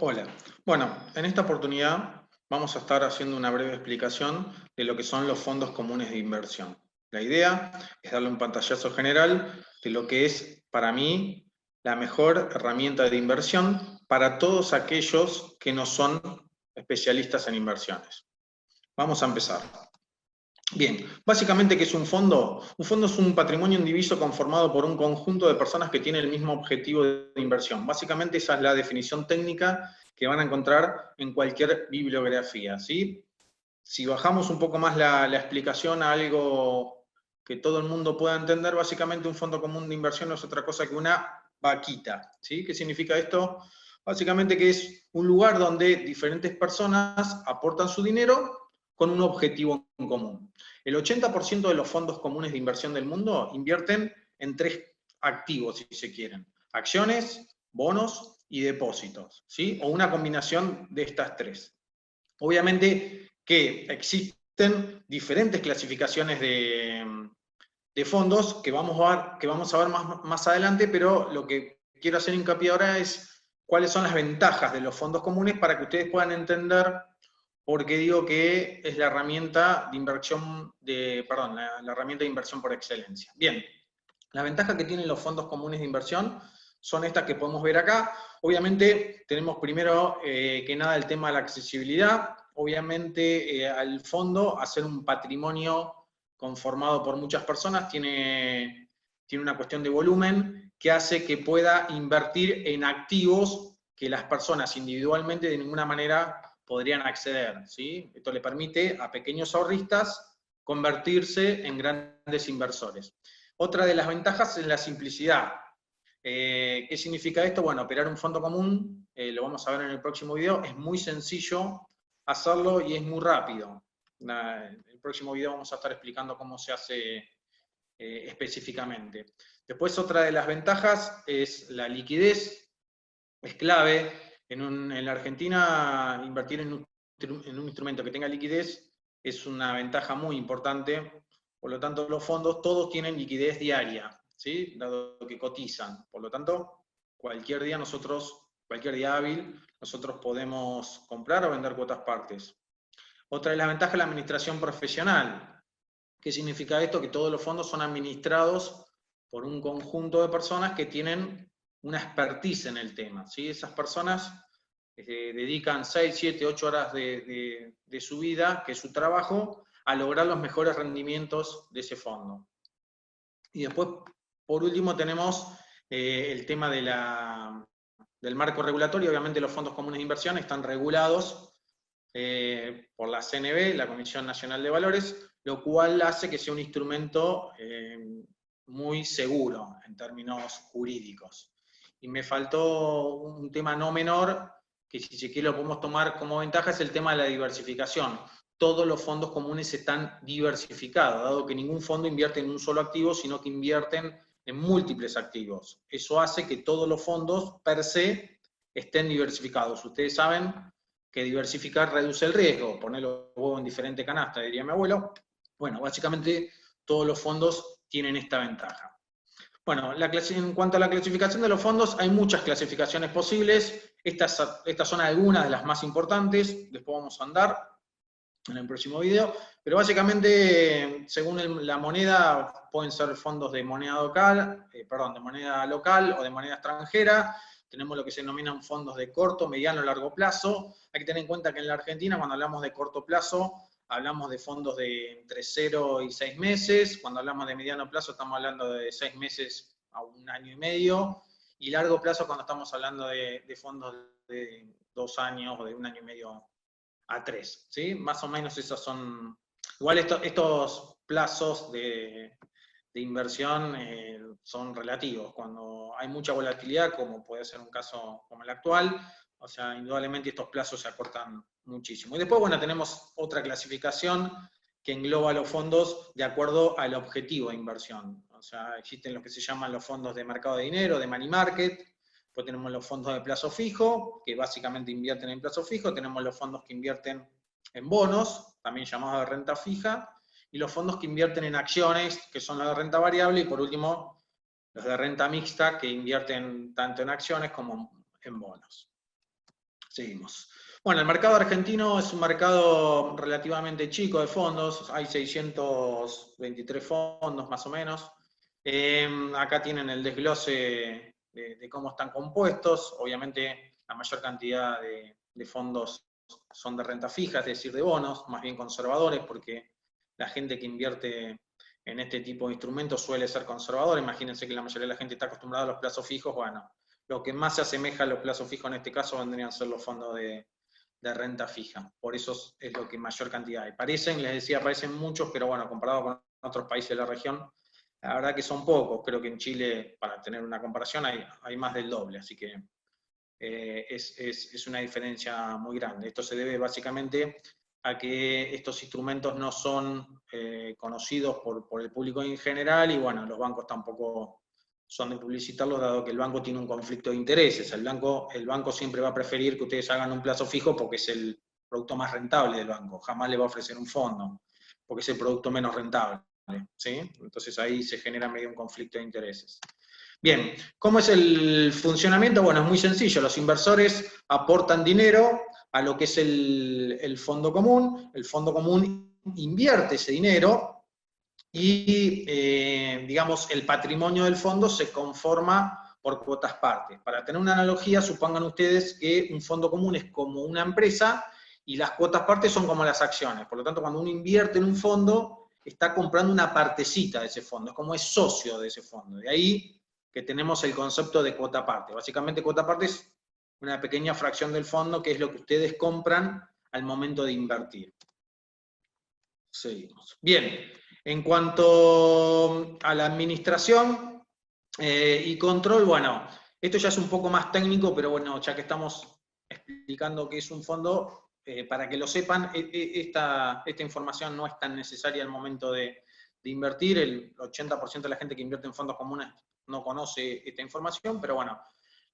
Hola. Bueno, en esta oportunidad vamos a estar haciendo una breve explicación de lo que son los fondos comunes de inversión. La idea es darle un pantallazo general de lo que es, para mí, la mejor herramienta de inversión para todos aquellos que no son especialistas en inversiones. Vamos a empezar. Bien, básicamente, ¿qué es un fondo? Un fondo es un patrimonio indiviso conformado por un conjunto de personas que tienen el mismo objetivo de inversión. Básicamente esa es la definición técnica que van a encontrar en cualquier bibliografía, ¿sí? Si bajamos un poco más la explicación a algo que todo el mundo pueda entender, básicamente un fondo común de inversión no es otra cosa que una vaquita, ¿sí? ¿Qué significa esto? Básicamente que es un lugar donde diferentes personas aportan su dinero con un objetivo en común. El 80% de los fondos comunes de inversión del mundo invierten en tres activos, si se quieren: acciones, bonos y depósitos, ¿sí? O una combinación de estas tres. Obviamente que existen diferentes clasificaciones de fondos que vamos a ver más adelante, pero lo que quiero hacer hincapié ahora es cuáles son las ventajas de los fondos comunes para que ustedes puedan entender por qué digo que es la herramienta de inversión, la herramienta de inversión por excelencia. Bien, las ventajas que tienen los fondos comunes de inversión son estas que podemos ver acá. Obviamente tenemos primero que nada el tema de la accesibilidad. Obviamente al fondo, hacer un patrimonio conformado por muchas personas tiene una cuestión de volumen que hace que pueda invertir en activos que las personas individualmente de ninguna manera podrían acceder, ¿sí? Esto le permite a pequeños ahorristas convertirse en grandes inversores. Otra de las ventajas es la simplicidad. ¿Qué significa esto? Bueno, operar un fondo común, lo vamos a ver en el próximo video, es muy sencillo hacerlo y es muy rápido. En el próximo video vamos a estar explicando cómo se hace específicamente. Después, otra de las ventajas es la liquidez. Es clave en la Argentina invertir en un instrumento que tenga liquidez es una ventaja muy importante. Por lo tanto, los fondos todos tienen liquidez diaria, ¿sí? Dado que cotizan. Por lo tanto, cualquier día hábil, nosotros podemos comprar o vender cuotas partes. Otra de las ventajas es la administración profesional. ¿Qué significa esto? Que todos los fondos son administrados por un conjunto de personas que tienen una expertise en el tema, ¿sí? Esas personas dedican 6, 7, 8 horas de su vida, que es su trabajo, a lograr los mejores rendimientos de ese fondo. Y después, por último, tenemos el tema del marco regulatorio. Obviamente los fondos comunes de inversión están regulados por la CNV, la Comisión Nacional de Valores, lo cual hace que sea un instrumento muy seguro en términos jurídicos. Y me faltó un tema no menor, que si se quiere lo podemos tomar como ventaja, es el tema de la diversificación. Todos los fondos comunes están diversificados, dado que ningún fondo invierte en un solo activo, sino que invierten en múltiples activos. Eso hace que todos los fondos per se estén diversificados. Ustedes saben que diversificar reduce el riesgo, poner los huevos en diferente canasta, diría mi abuelo. Bueno, básicamente todos los fondos tienen esta ventaja. Bueno, en cuanto a la clasificación de los fondos, hay muchas clasificaciones posibles. Estas son algunas de las más importantes, después vamos a andar en el próximo video, pero básicamente, según la moneda, pueden ser fondos de moneda local, de moneda local o de moneda extranjera. Tenemos lo que se denominan fondos de corto, mediano, largo plazo. Hay que tener en cuenta que en la Argentina, cuando hablamos de corto plazo, hablamos de fondos de entre 0 y 6 meses. Cuando hablamos de mediano plazo, estamos hablando de 6 meses a 1 año y medio. Y largo plazo, cuando estamos hablando de fondos de 2 años o de 1 año y medio a 3, ¿sí? Más o menos esos son... Igual estos plazos de inversión son relativos. Cuando hay mucha volatilidad, como puede ser un caso como el actual, o sea, indudablemente estos plazos se acortan muchísimo. Y después, bueno, tenemos otra clasificación que engloba los fondos de acuerdo al objetivo de inversión. O sea, existen los que se llaman los fondos de mercado de dinero, de money market. Después tenemos los fondos de plazo fijo, que básicamente invierten en plazo fijo. Tenemos los fondos que invierten en bonos, también llamados de renta fija. Y los fondos que invierten en acciones, que son los de renta variable. Y por último, los de renta mixta, que invierten tanto en acciones como en bonos. Seguimos. Bueno, el mercado argentino es un mercado relativamente chico de fondos, hay 623 fondos más o menos. Acá tienen el desglose de cómo están compuestos. Obviamente la mayor cantidad de fondos son de renta fija, es decir, de bonos, más bien conservadores, porque la gente que invierte en este tipo de instrumentos suele ser conservadora. Imagínense que la mayoría de la gente está acostumbrada a los plazos fijos. Bueno, lo que más se asemeja a los plazos fijos en este caso vendrían a ser los fondos de renta fija. Por eso es lo que mayor cantidad hay. Les decía, parecen muchos, pero bueno, comparado con otros países de la región, la verdad que son pocos. Creo que en Chile, para tener una comparación, hay más del doble. Así que es una diferencia muy grande. Esto se debe básicamente a que estos instrumentos no son conocidos por el público en general, y bueno, los bancos tampoco son de publicitarlos, dado que el banco tiene un conflicto de intereses. El banco siempre va a preferir que ustedes hagan un plazo fijo porque es el producto más rentable del banco. Jamás le va a ofrecer un fondo, porque es el producto menos rentable, ¿sí? Entonces ahí se genera medio un conflicto de intereses. Bien, ¿cómo es el funcionamiento? Bueno, es muy sencillo. Los inversores aportan dinero a lo que es el fondo común. El fondo común invierte ese dinero y, digamos, el patrimonio del fondo se conforma por cuotas partes. Para tener una analogía, supongan ustedes que un fondo común es como una empresa y las cuotas partes son como las acciones. Por lo tanto, cuando uno invierte en un fondo, está comprando una partecita de ese fondo, es como es socio de ese fondo. De ahí que tenemos el concepto de cuota parte. Básicamente, cuota parte es una pequeña fracción del fondo, que es lo que ustedes compran al momento de invertir. Seguimos. Bien, en cuanto a la administración y control, bueno, esto ya es un poco más técnico, pero bueno, ya que estamos explicando qué es un fondo, para que lo sepan, esta información no es tan necesaria al momento de invertir. El 80% de la gente que invierte en fondos comunes no conoce esta información, pero bueno,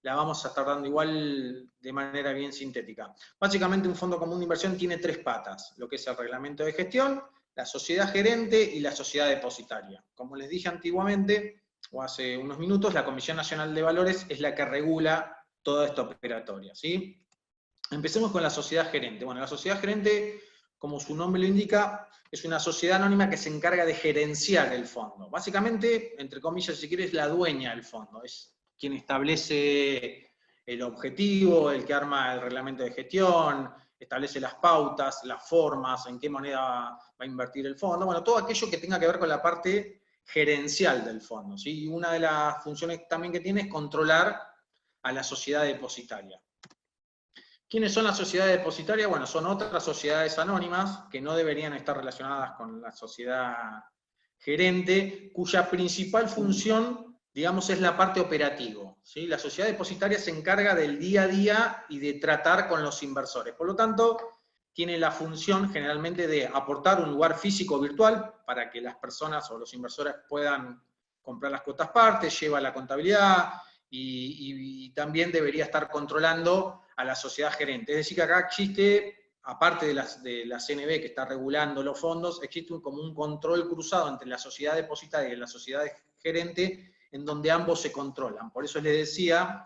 la vamos a estar dando igual de manera bien sintética. Básicamente, un fondo común de inversión tiene tres patas: lo que es el reglamento de gestión, la sociedad gerente y la sociedad depositaria. Como les dije antiguamente, o hace unos minutos, la Comisión Nacional de Valores es la que regula toda esta operatoria, ¿sí? Empecemos con la sociedad gerente. Bueno, la sociedad gerente, como su nombre lo indica, es una sociedad anónima que se encarga de gerenciar el fondo. Básicamente, entre comillas, si quieres, la dueña del fondo. Es quien establece el objetivo, el que arma el reglamento de gestión, establece las pautas, las formas, en qué moneda va a invertir el fondo. Bueno, todo aquello que tenga que ver con la parte gerencial del fondo, ¿sí? Y una de las funciones también que tiene es controlar a la sociedad depositaria. ¿Quiénes son las sociedades depositarias? Bueno, son otras sociedades anónimas que no deberían estar relacionadas con la sociedad gerente, cuya principal función, digamos, es la parte operativa, ¿sí? La sociedad depositaria se encarga del día a día y de tratar con los inversores. Por lo tanto, tiene la función generalmente de aportar un lugar físico virtual para que las personas o los inversores puedan comprar las cuotas partes, lleva la contabilidad y también debería estar controlando a la sociedad gerente. Es decir, que acá existe, aparte de la CNB que está regulando los fondos, existe como un control cruzado entre la sociedad depositaria y la sociedad gerente, en donde ambos se controlan. Por eso les decía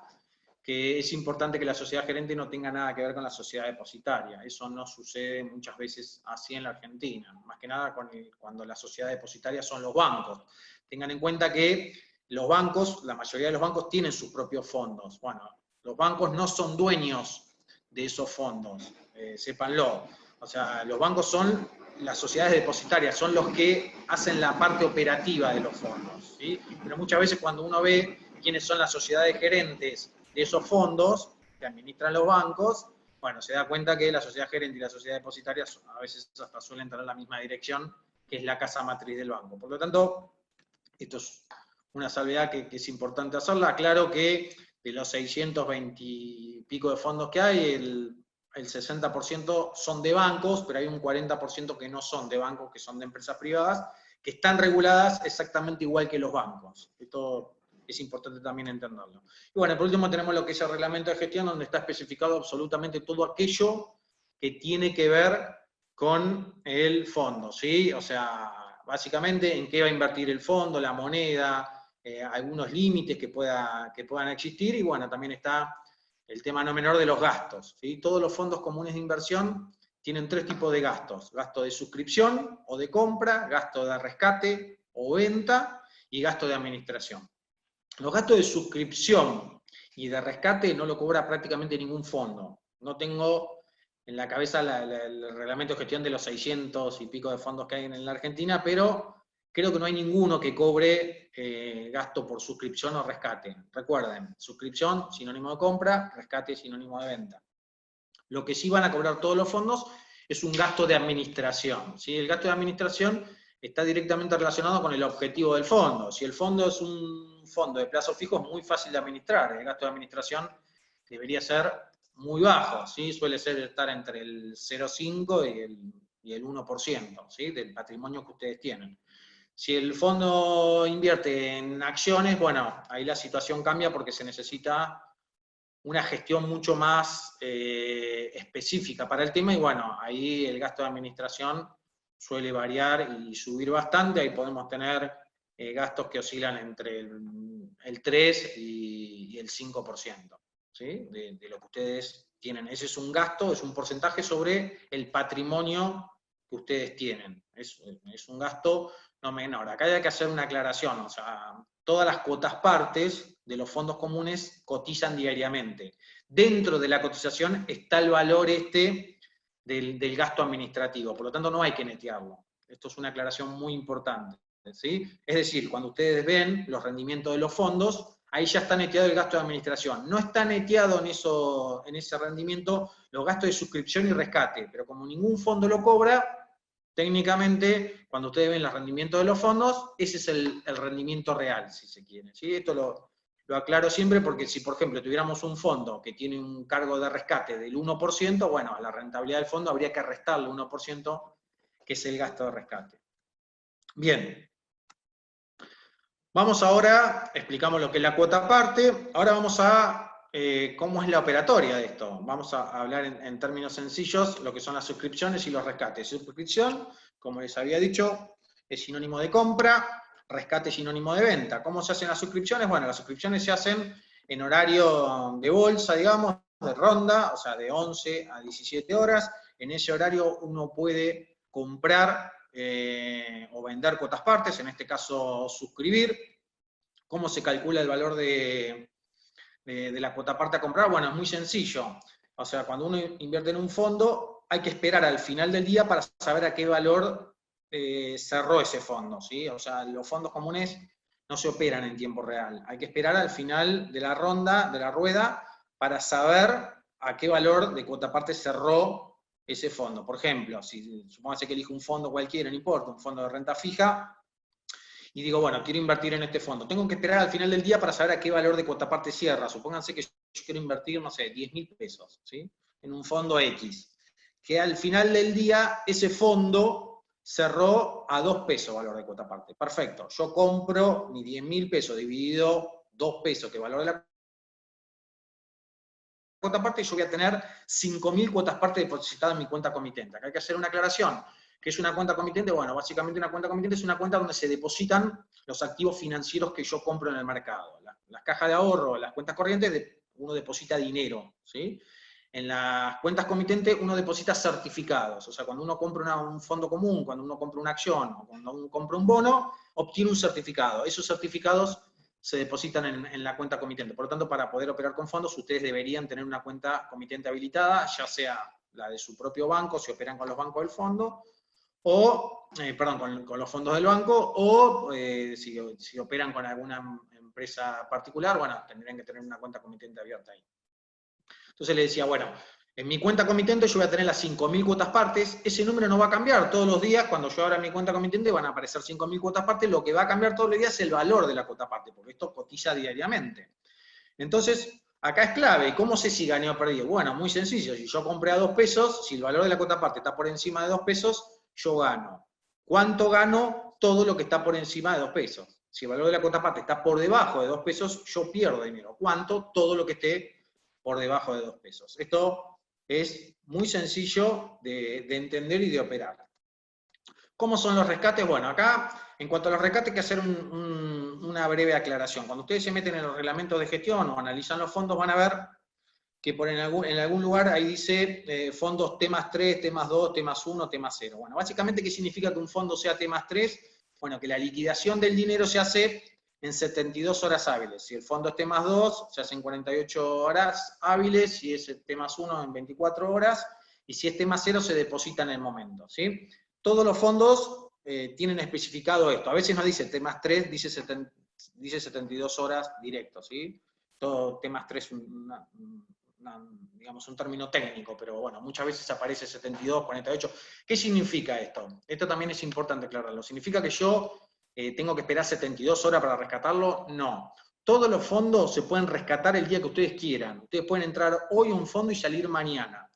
que es importante que la sociedad gerente no tenga nada que ver con la sociedad depositaria. Eso no sucede muchas veces así en la Argentina, más que nada cuando la sociedad depositaria son los bancos. Tengan en cuenta que los bancos, la mayoría de los bancos tienen sus propios fondos. Bueno, los bancos no son dueños de esos fondos, sépanlo. O sea, los bancos son las sociedades depositarias, son los que hacen la parte operativa de los fondos, ¿sí? Pero muchas veces cuando uno ve quiénes son las sociedades gerentes de esos fondos que administran los bancos, bueno, se da cuenta que la sociedad gerente y la sociedad depositaria a veces hasta suelen tener la misma dirección, que es la casa matriz del banco. Por lo tanto, esto es una salvedad que es importante hacerla. Claro que de los 620 y pico de fondos que hay, el 60% son de bancos, pero hay un 40% que no son de bancos, que son de empresas privadas, que están reguladas exactamente igual que los bancos. Esto es importante también entenderlo. Y bueno, por último tenemos lo que es el reglamento de gestión, donde está especificado absolutamente todo aquello que tiene que ver con el fondo, ¿sí? O sea, básicamente en qué va a invertir el fondo, la moneda, algunos límites que puedan existir, y bueno, también está el tema no menor de los gastos, ¿sí? Todos los fondos comunes de inversión tienen 3 tipos de gastos: gasto de suscripción o de compra, gasto de rescate o venta, y gasto de administración. Los gastos de suscripción y de rescate no lo cobra prácticamente ningún fondo. No tengo en la cabeza el reglamento de gestión de los 600 y pico de fondos que hay en la Argentina, pero creo que no hay ninguno que cobre gasto por suscripción o rescate. Recuerden, suscripción, sinónimo de compra; rescate, sinónimo de venta. Lo que sí van a cobrar todos los fondos es un gasto de administración, ¿sí? El gasto de administración está directamente relacionado con el objetivo del fondo. Si el fondo es un fondo de plazo fijo, es muy fácil de administrar. El gasto de administración debería ser muy bajo, ¿sí? Suele estar entre el 0,5 y el 1%, ¿sí? Del patrimonio que ustedes tienen. Si el fondo invierte en acciones, bueno, ahí la situación cambia porque se necesita una gestión mucho más específica para el tema, y bueno, ahí el gasto de administración suele variar y subir bastante. Ahí podemos tener gastos que oscilan entre el 3 y el 5%, ¿sí? De lo que ustedes tienen. Ese es un gasto, es un porcentaje sobre el patrimonio que ustedes tienen. Es un gasto no menor. Acá hay que hacer una aclaración, o sea, todas las cuotas partes de los fondos comunes cotizan diariamente. Dentro de la cotización está el valor del gasto administrativo, por lo tanto no hay que netearlo. Esto es una aclaración muy importante, ¿sí? Es decir, cuando ustedes ven los rendimientos de los fondos, ahí ya está neteado el gasto de administración. No está neteado en ese rendimiento los gastos de suscripción y rescate, pero como ningún fondo lo cobra, técnicamente, cuando ustedes ven los rendimientos de los fondos, ese es el rendimiento real, si se quiere, ¿sí? Esto lo aclaro siempre porque si, por ejemplo, tuviéramos un fondo que tiene un cargo de rescate del 1%, bueno, a la rentabilidad del fondo habría que restarle 1%, que es el gasto de rescate. Bien. Vamos ahora, explicamos lo que es la cuota parte, ahora vamos a cómo es la operatoria de esto. Vamos a hablar en términos sencillos lo que son las suscripciones y los rescates. Suscripción, como les había dicho, es sinónimo de compra; rescate es sinónimo de venta. ¿Cómo se hacen las suscripciones? Bueno, las suscripciones se hacen en horario de bolsa, digamos, de ronda, o sea, de 11 a 17 horas. En ese horario uno puede comprar o vender cuotas partes, en este caso suscribir. ¿Cómo se calcula el valor de la cuota parte a comprar? Bueno, es muy sencillo. O sea, cuando uno invierte en un fondo, hay que esperar al final del día para saber a qué valor cerró ese fondo, ¿sí? O sea, los fondos comunes no se operan en tiempo real. Hay que esperar al final de la ronda, de la rueda, para saber a qué valor de cuota parte cerró ese fondo. Por ejemplo, si supóngase que elijo un fondo cualquiera, no importa, un fondo de renta fija, y digo, bueno, quiero invertir en este fondo. Tengo que esperar al final del día para saber a qué valor de cuota parte cierra. Supónganse que yo quiero invertir, no sé, 10.000 pesos, ¿sí? En un fondo X. Que al final del día ese fondo cerró a 2 pesos valor de cuota parte. Perfecto. Yo compro mis 10.000 pesos dividido 2 pesos, que es valor de la cuota parte, y yo voy a tener 5.000 cuotas parte depositadas en mi cuenta comitente. Acá hay que hacer una aclaración. ¿Qué es una cuenta comitente? Bueno, básicamente una cuenta comitente es una cuenta donde se depositan los activos financieros que yo compro en el mercado. Las cajas de ahorro, las cuentas corrientes, uno deposita dinero, ¿sí? En las cuentas comitentes uno deposita certificados. O sea, cuando uno compra un fondo común, cuando uno compra una acción, o cuando uno compra un bono, obtiene un certificado. Esos certificados se depositan en la cuenta comitente. Por lo tanto, para poder operar con fondos, ustedes deberían tener una cuenta comitente habilitada, ya sea la de su propio banco, si operan con los bancos del fondo, o, con los fondos del banco, o si operan con alguna empresa particular, bueno, tendrían que tener una cuenta comitente abierta ahí. Entonces le decía, bueno, en mi cuenta comitente yo voy a tener las 5.000 cuotas partes, ese número no va a cambiar todos los días. Cuando yo abra mi cuenta comitente van a aparecer 5.000 cuotas partes, lo que va a cambiar todos los días es el valor de la cuota parte, porque esto cotiza diariamente. Entonces, acá es clave. ¿Cómo sé si gané o perdí? Bueno, muy sencillo. Si yo compré a 2 pesos, si el valor de la cuota parte está por encima de 2 pesos, yo gano. ¿Cuánto gano? Todo lo que está por encima de 2 pesos. Si el valor de la cuota parte está por debajo de 2 pesos, yo pierdo dinero. ¿Cuánto? Todo lo que esté por debajo de 2 pesos. Esto es muy sencillo de entender y de operar. ¿Cómo son los rescates? Bueno, acá, en cuanto a los rescates, hay que hacer una breve aclaración. Cuando ustedes se meten en los reglamentos de gestión o analizan los fondos, van a ver que en algún lugar ahí dice fondos T+3, T+2, T+1, T+0. Bueno, básicamente, ¿qué significa que un fondo sea T+3? Bueno, que la liquidación del dinero se hace en 72 horas hábiles. Si el fondo es T+2, se hace en 48 horas hábiles, si es T+1 en 24 horas, y si es T+0 se deposita en el momento, ¿sí? Todos los fondos tienen especificado esto. A veces no dice T+3, dice 72 horas directo, ¿sí? Todo T+3 es digamos, un término técnico, pero bueno, muchas veces aparece 72, 48. ¿Qué significa esto? Esto también es importante aclararlo. ¿Significa que yo tengo que esperar 72 horas para rescatarlo? No. Todos los fondos se pueden rescatar el día que ustedes quieran. Ustedes pueden entrar hoy a un fondo y salir mañana.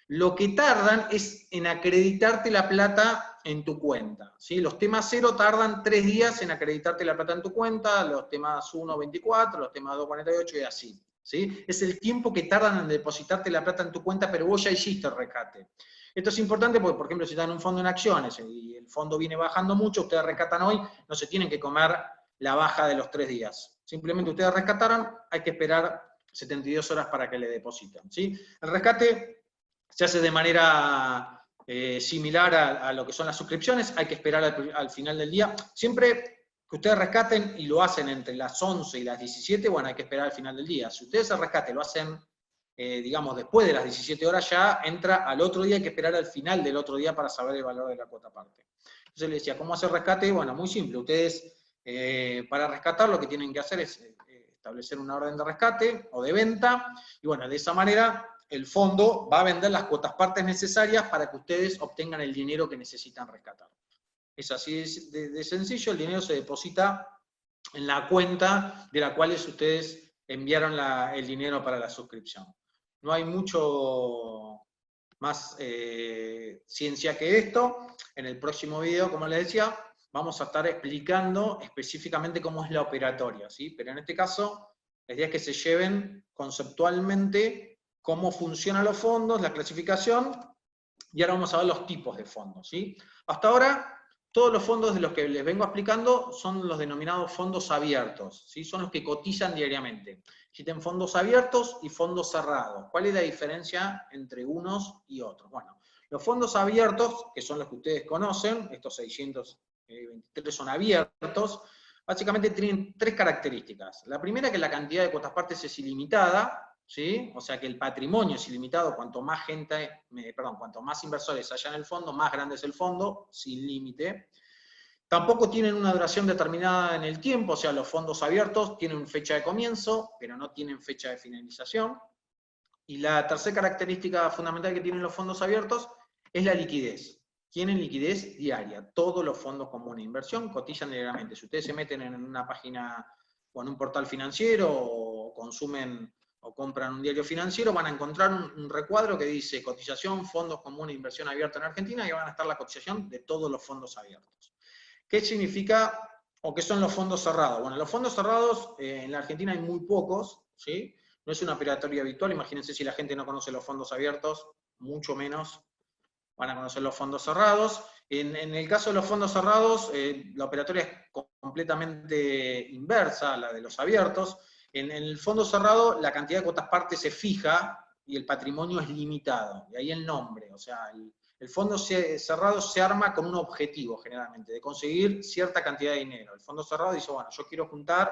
Lo que tardan es en acreditarte la plata en tu cuenta, ¿sí? Los T+0 tardan 3 días en acreditarte la plata en tu cuenta, los T+1, 24, los T+2, 48 y así. ¿Sí? Es el tiempo que tardan en depositarte la plata en tu cuenta, pero vos ya hiciste el rescate. Esto es importante porque, por ejemplo, si están en un fondo en acciones y el fondo viene bajando mucho, ustedes rescatan hoy, no se tienen que comer la baja de los 3 días. Simplemente ustedes rescataron, hay que esperar 72 horas para que le depositen, ¿sí? El rescate se hace de manera similar a lo que son las suscripciones, hay que esperar al final del día. Siempre que ustedes rescaten y lo hacen entre las 11 y las 17, bueno, hay que esperar al final del día. Si ustedes el rescate lo hacen, digamos, después de las 17 horas, ya entra al otro día, hay que esperar al final del otro día para saber el valor de la cuota parte. Entonces le decía, ¿cómo hacer rescate? Bueno, muy simple. Ustedes, para rescatar, lo que tienen que hacer es establecer una orden de rescate o de venta, y bueno, de esa manera el fondo va a vender las cuotas partes necesarias para que ustedes obtengan el dinero que necesitan rescatar. Es así de sencillo, el dinero se deposita en la cuenta de la cual ustedes enviaron el dinero para la suscripción. No hay mucho más ciencia que esto. En el próximo video, como les decía, vamos a estar explicando específicamente cómo es la operatoria, ¿sí? Pero en este caso, la idea es que se lleven conceptualmente cómo funcionan los fondos, la clasificación, y ahora vamos a ver los tipos de fondos, ¿sí? Hasta ahora, todos los fondos de los que les vengo explicando son los denominados fondos abiertos, ¿sí? Son los que cotizan diariamente. Existen fondos abiertos y fondos cerrados. ¿Cuál es la diferencia entre unos y otros? Bueno, los fondos abiertos, que son los que ustedes conocen, estos 623 son abiertos, básicamente tienen 3 características. La primera, que la cantidad de cuotas partes es ilimitada, ¿sí? O sea que el patrimonio es ilimitado, cuanto más cuanto más inversores haya en el fondo, más grande es el fondo, sin límite. Tampoco tienen una duración determinada en el tiempo, o sea, los fondos abiertos tienen fecha de comienzo, pero no tienen fecha de finalización. Y la tercera característica fundamental que tienen los fondos abiertos es la liquidez. Tienen liquidez diaria. Todos los fondos comunes de inversión cotizan diariamente. Si ustedes se meten en una página o en un portal financiero o consumen o compran un diario financiero, van a encontrar un recuadro que dice cotización, fondos comunes de inversión abierta en Argentina, y van a estar la cotización de todos los fondos abiertos. ¿Qué significa o qué son los fondos cerrados? Bueno, los fondos cerrados en la Argentina hay muy pocos, ¿sí? No es una operatoria habitual. Imagínense si la gente no conoce los fondos abiertos, mucho menos van a conocer los fondos cerrados. En el caso de los fondos cerrados, la operatoria es completamente inversa a la de los abiertos. En el fondo cerrado, la cantidad de cuotas partes se fija y el patrimonio es limitado. De ahí el nombre. O sea, el fondo cerrado se arma con un objetivo, generalmente, de conseguir cierta cantidad de dinero. El fondo cerrado dice, bueno, yo quiero juntar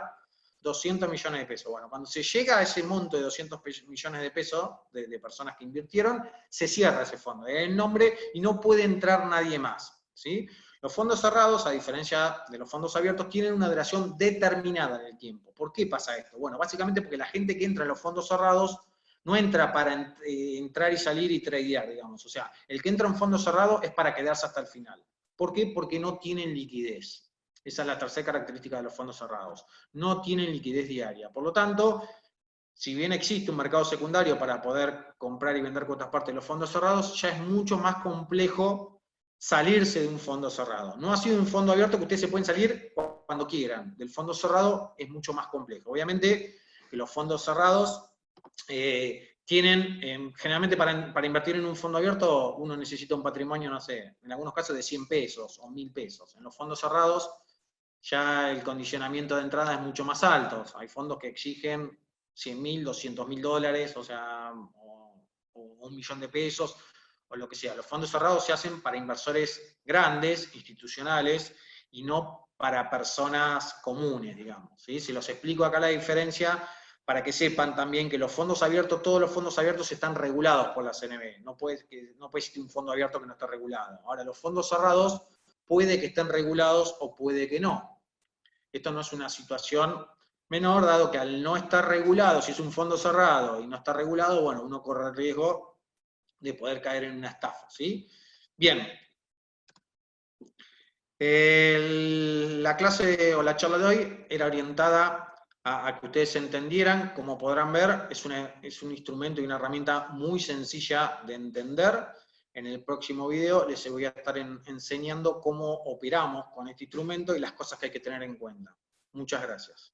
200 millones de pesos. Bueno, cuando se llega a ese monto de 200 millones de pesos de personas que invirtieron, se cierra ese fondo, el nombre, y no puede entrar nadie más, ¿sí? Los fondos cerrados, a diferencia de los fondos abiertos, tienen una duración determinada en el tiempo. ¿Por qué pasa esto? Bueno, básicamente porque la gente que entra en los fondos cerrados no entra para entrar y salir y tradear, digamos. O sea, el que entra en fondo cerrado es para quedarse hasta el final. ¿Por qué? Porque no tienen liquidez. Esa es la tercera característica de los fondos cerrados. No tienen liquidez diaria. Por lo tanto, si bien existe un mercado secundario para poder comprar y vender cuotas parte de los fondos cerrados, ya es mucho más complejo salirse de un fondo cerrado. No ha sido un fondo abierto que ustedes se pueden salir cuando quieran. Del fondo cerrado es mucho más complejo. Obviamente que los fondos cerrados tienen, generalmente para invertir en un fondo abierto, uno necesita un patrimonio, no sé, en algunos casos de 100 pesos o 1000 pesos. En los fondos cerrados ya el condicionamiento de entrada es mucho más alto. Hay fondos que exigen $100.000, $200.000, o sea, o $1.000.000, o lo que sea. Los fondos cerrados se hacen para inversores grandes, institucionales, y no para personas comunes, digamos. ¿Sí? Se los explico acá la diferencia para que sepan también que los fondos abiertos, todos los fondos abiertos están regulados por la CNB. No puede existir un fondo abierto que no esté regulado. Ahora, los fondos cerrados puede que estén regulados o puede que no. Esto no es una situación menor, dado que al no estar regulado, si es un fondo cerrado y no está regulado, bueno, uno corre el riesgo de poder caer en una estafa, ¿sí? Bien. La clase o la charla de hoy era orientada a que ustedes entendieran. Como podrán ver, es un instrumento y una herramienta muy sencilla de entender. En el próximo video les voy a estar enseñando cómo operamos con este instrumento y las cosas que hay que tener en cuenta. Muchas gracias.